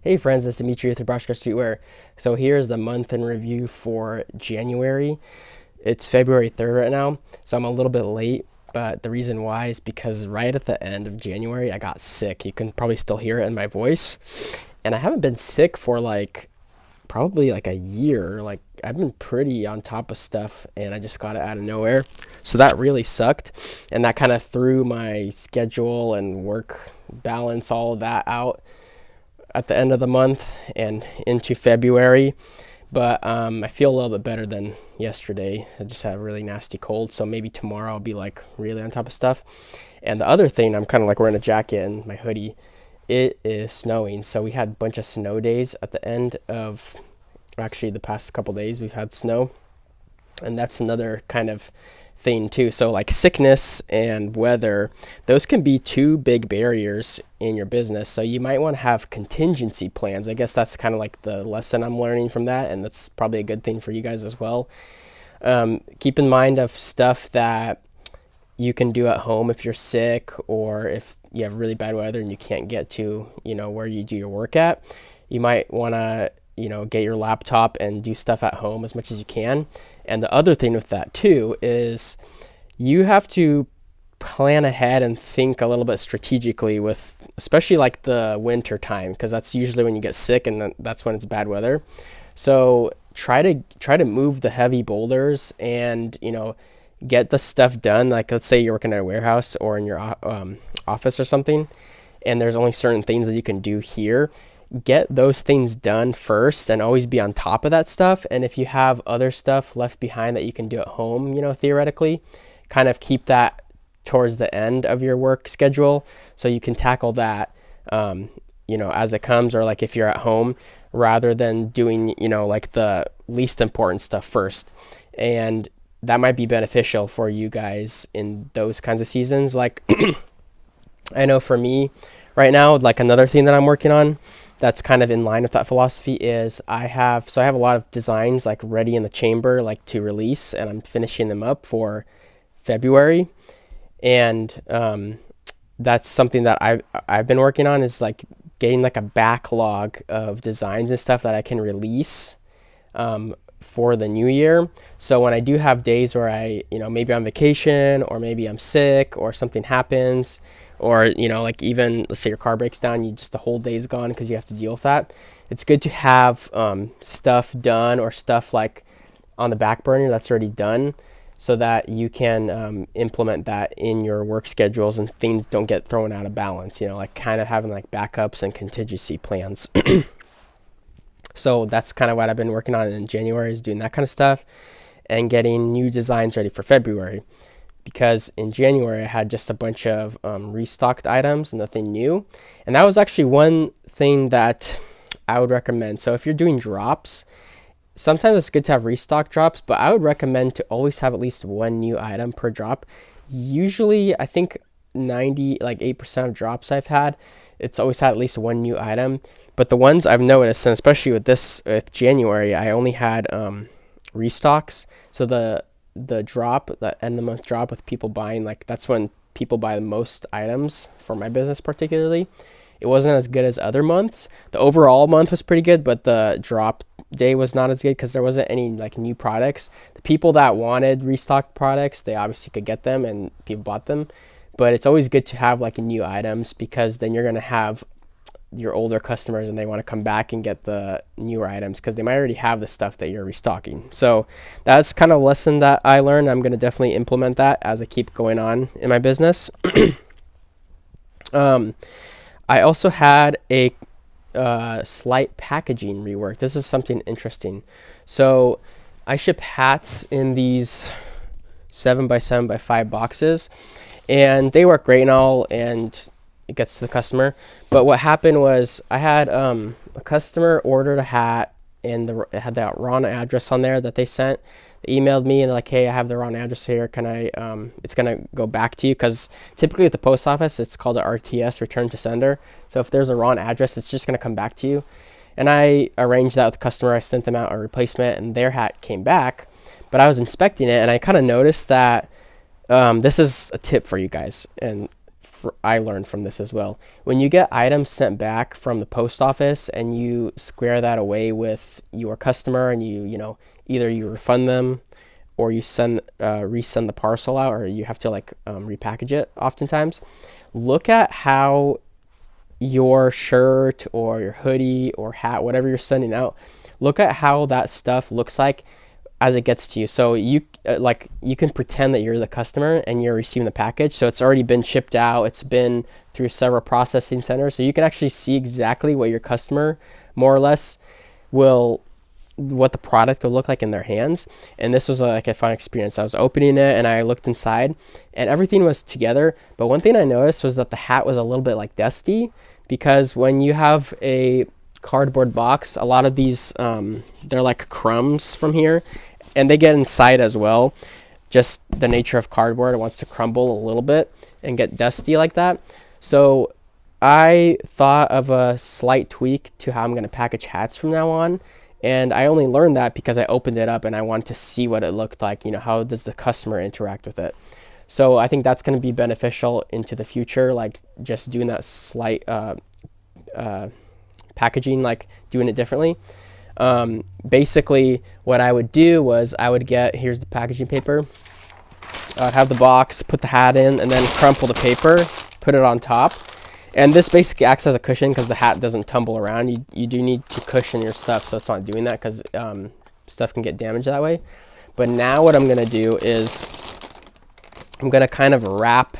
Hey friends, it's Dimitri with the Restocks Streetwear. So here's the month in review for January. It's February 3rd right now, so I'm a little bit late, but the reason why is because right at the end of January I got sick. You can probably still hear it in my voice. And I haven't been sick for probably like a year. Like I've been pretty on top of stuff and I just got it out of nowhere. So that really sucked, and that kind of threw my schedule and work balance, all of that out at the end of the month and into February. But I feel a little bit better than yesterday. I just had a really nasty cold, so maybe tomorrow I'll be like really on top of stuff. And the other thing, I'm kind of like wearing a jacket and my hoodie. It is snowing, so we had a bunch of snow days at the end of, actually the past couple days we've had snow, and that's another kind of thing too. So like sickness and weather, those can be two big barriers in your business. So you might want to have contingency plans. I guess that's kind of like the lesson I'm learning from that, and that's probably a good thing for you guys as well. Keep in mind of stuff that you can do at home if you're sick, or if you have really bad weather and you can't get to where you do your work at. You might want to get your laptop and do stuff at home as much as you can. And the other thing with that too is you have to plan ahead and think a little bit strategically, with especially like the winter time, because that's usually when you get sick and that's when it's bad weather. So try to move the heavy boulders and get the stuff done. Like let's say you're working at a warehouse or in your office or something, and there's only certain things that you can do here. Get those things done first and always be on top of that stuff. And if you have other stuff left behind that you can do at home, theoretically, kind of keep that towards the end of your work schedule so you can tackle that, as it comes, or like if you're at home, rather than doing, like the least important stuff first. And that might be beneficial for you guys in those kinds of seasons. Like I know for me right now, like another thing that I'm working on that's kind of in line with that philosophy is I have a lot of designs like ready in the chamber, like to release, and I'm finishing them up for February. And that's something that I've been working on, is like getting like a backlog of designs and stuff that I can release for the new year. So when I do have days where I, maybe on vacation, or maybe I'm sick or something happens, or like even let's say your car breaks down, the whole day's gone because you have to deal with that. It's good to have stuff done, or stuff like on the back burner that's already done, so that you can implement that in your work schedules and things don't get thrown out of balance. Like kind of having like backups and contingency plans. So that's kind of what I've been working on in January, is doing that kind of stuff and getting new designs ready for February. Because in January I had just a bunch of restocked items, nothing new. And that was actually one thing that I would recommend. So if you're doing drops, sometimes it's good to have restock drops, but I would recommend to always have at least one new item per drop. Usually I think 8% of drops I've had, it's always had at least one new item. But the ones I've noticed, and especially with January, I only had restocks. So the drop, the end of the month drop, with people buying, like that's when people buy the most items for my business particularly. It wasn't as good as other months. The overall month was pretty good, but the drop day was not as good because there wasn't any like new products. The people that wanted restocked products, they obviously could get them and people bought them. But it's always good to have like new items, because then you're going to have your older customers and they want to come back and get the newer items because they might already have the stuff that you're restocking. So that's kind of a lesson that I learned. I'm going to definitely implement that as I keep going on in my business. I also had a slight packaging rework. This is something interesting. So I ship hats in these 7x7x5 boxes, and they work great and all, and it gets to the customer. But what happened was I had a customer ordered a hat, and it had that wrong address on there that they sent. They emailed me and they're like, hey, I have the wrong address here. Can I, it's going to go back to you, because typically at the post office, it's called a RTS, return to sender. So if there's a wrong address, it's just going to come back to you. And I arranged that with the customer. I sent them out a replacement, and their hat came back. But I was inspecting it, and I kind of noticed that this is a tip for you guys, and I learned from this as well. When you get items sent back from the post office and you square that away with your customer, and either you refund them or you resend the parcel out, or you have to repackage it oftentimes, look at how your shirt or your hoodie or hat, whatever you're sending out, look at how that stuff looks like as it gets to you. So you can pretend that you're the customer and you're receiving the package. So it's already been shipped out. It's been through several processing centers. So you can actually see exactly what your customer more or less what the product will look like in their hands. And this was like a fun experience. I was opening it and I looked inside and everything was together. But one thing I noticed was that the hat was a little bit dusty, because when you have a cardboard box, a lot of these, they're like crumbs from here, and they get inside as well. Just the nature of cardboard, it wants to crumble a little bit and get dusty like that. So I thought of a slight tweak to how I'm going to package hats from now on. And I only learned that because I opened it up and I wanted to see what it looked like. How does the customer interact with it? So I think that's going to be beneficial into the future, just doing that slight packaging, doing it differently. Basically, what I would do was I would here's the packaging paper. I'd have the box, put the hat in, and then crumple the paper, put it on top. And this basically acts as a cushion because the hat doesn't tumble around. You do need to cushion your stuff so it's not doing that, because stuff can get damaged that way. But now what I'm going to do is I'm going to kind of wrap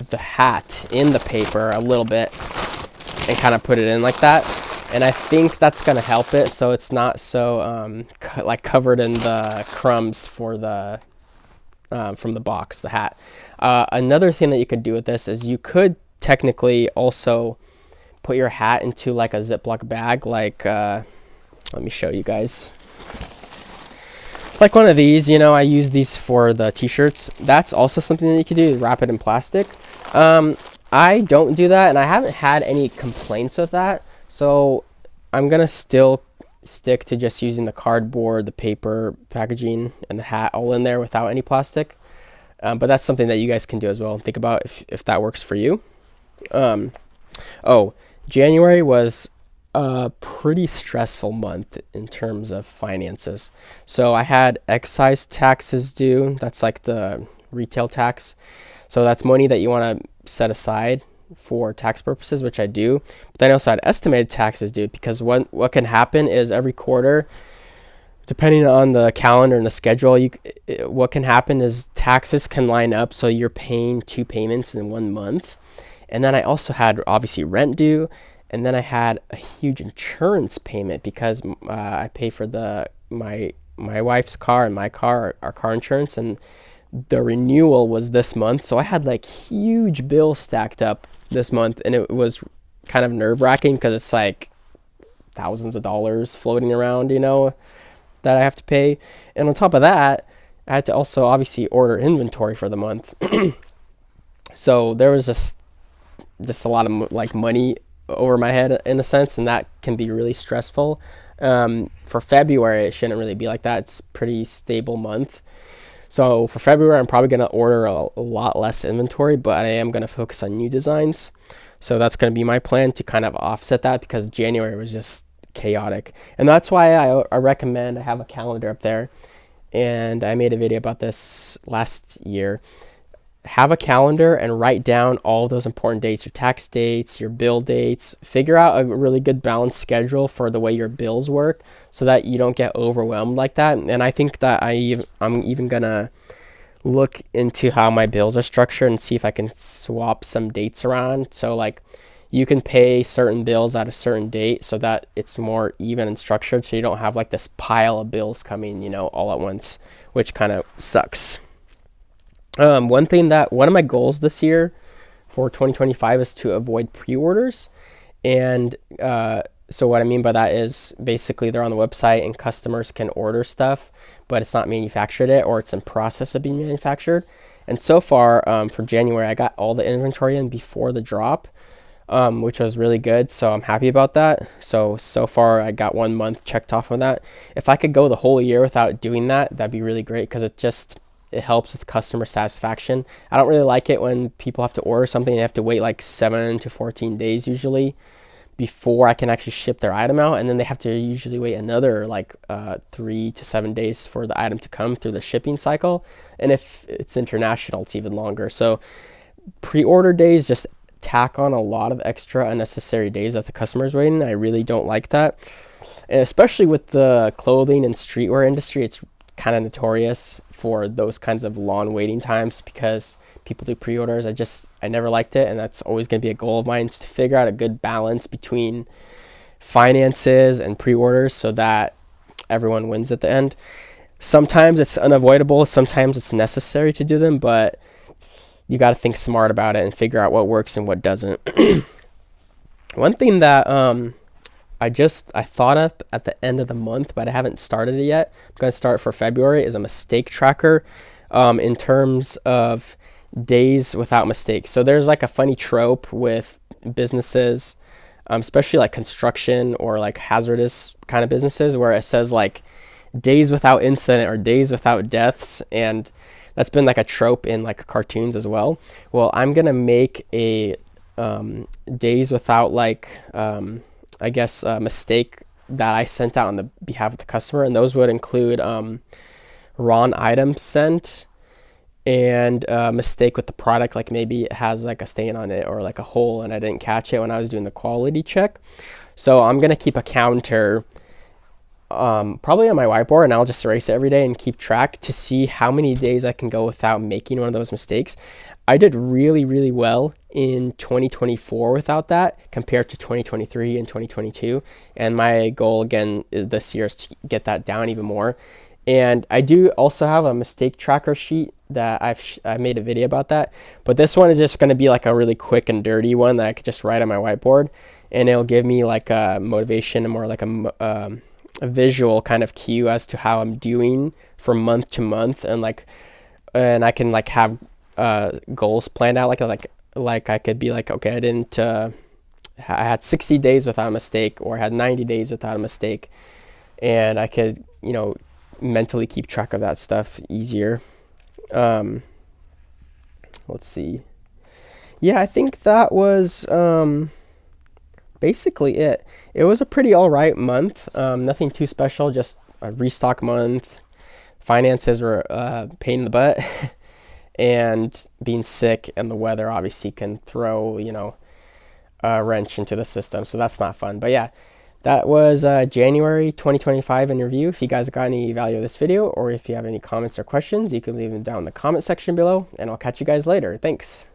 the hat in the paper a little bit and kind of put it in like that. And I think that's going to help it so it's not so covered in the crumbs for the from the box, the hat. Another thing that you could do with this is you could technically also put your hat into a Ziploc bag, let me show you guys, like one of these. I use these for the t-shirts. That's also something that you could do, wrap it in plastic. I don't do that, and I haven't had any complaints with that, so I'm gonna still stick to just using the cardboard, the paper packaging, and the hat all in there without any plastic. But that's something that you guys can do as well. Think about if that works for you. January was a pretty stressful month in terms of finances. So I had excise taxes due. That's like the retail tax. So that's money that you want to set aside for tax purposes, which I do. But then I also had estimated taxes due, because what can happen is every quarter, depending on the calendar and the schedule, what can happen is taxes can line up, so you're paying two payments in 1 month. And then I also had obviously rent due, and then I had a huge insurance payment because I pay for my wife's car and my car, our car insurance, and the renewal was this month. So I had huge bills stacked up this month, and it was kind of nerve-wracking because it's thousands of dollars floating around, that I have to pay. And on top of that, I had to also obviously order inventory for the month. So there was just a lot of money over my head in a sense, and that can be really stressful. For February, it shouldn't really be like that. It's a pretty stable month. So for February, I'm probably going to order a lot less inventory, but I am going to focus on new designs. So that's going to be my plan to kind of offset that, because January was just chaotic. And that's why I recommend I have a calendar up there. And I made a video about this last year. Have a calendar and write down all those important dates, your tax dates, your bill dates. Figure out a really good balanced schedule for the way your bills work so that you don't get overwhelmed like that. And I think that I'm even going to look into how my bills are structured and see if I can swap some dates around. So you can pay certain bills at a certain date so that it's more even and structured, so you don't have this pile of bills coming, all at once, which kind of sucks. One of my goals this year for 2025 is to avoid pre-orders. And so what I mean by that is basically they're on the website and customers can order stuff, but it's not manufactured yet, or it's in process of being manufactured. And so far, for January, I got all the inventory in before the drop, which was really good. So I'm happy about that. So far I got 1 month checked off on that. If I could go the whole year without doing that, that'd be really great, because it helps with customer satisfaction. I don't really like it when people have to order something and have to wait like 7 to 14 days usually before I can actually ship their item out, and then they have to usually wait another like 3 to 7 days for the item to come through the shipping cycle, and if it's international, it's even longer. So pre-order days just tack on a lot of extra unnecessary days that the customer's waiting. I really don't like that, and especially with the clothing and streetwear industry, it's kind of notorious for those kinds of long waiting times because people do pre-orders. I never liked it, and that's always going to be a goal of mine, is to figure out a good balance between finances and pre-orders so that everyone wins at the end. Sometimes it's unavoidable, sometimes it's necessary to do them, but you got to think smart about it and figure out what works and what doesn't. One thing that I thought up at the end of the month, but I haven't started it yet. I'm going to start for February, is a mistake tracker in terms of days without mistakes. So there's like a funny trope with businesses, especially like construction or like hazardous kind of businesses, where it says like days without incident or days without deaths, and that's been like a trope in like cartoons as well. Well, I'm gonna make a days without like mistake that I sent out on the behalf of the customer, and those would include wrong item sent and mistake with the product, like maybe it has like a stain on it or like a hole and I didn't catch it when I was doing the quality check. So I'm gonna keep a counter probably on my whiteboard, and I'll just erase it every day and keep track to see how many days I can go without making one of those mistakes. I did really well in 2024 without that compared to 2023 and 2022, and my goal again this year is to get that down even more. And I do also have a mistake tracker sheet that I made a video about that, but this one is just going to be like a really quick and dirty one that I could just write on my whiteboard, and it'll give me like a motivation and more like a visual kind of cue as to how I'm doing from month to month, and I can like have goals planned out, like I could be like, okay, I had 60 days without a mistake, or I had 90 days without a mistake, and I could mentally keep track of that stuff easier. Let's see. Yeah, I think that was basically it. It was a pretty all right month. Nothing too special, just a restock month. Finances were a pain in the butt. And being sick and the weather obviously can throw, a wrench into the system. So that's not fun. But yeah, that was January 2025 in review. If you guys got any value of this video, or if you have any comments or questions, you can leave them down in the comment section below, and I'll catch you guys later. Thanks.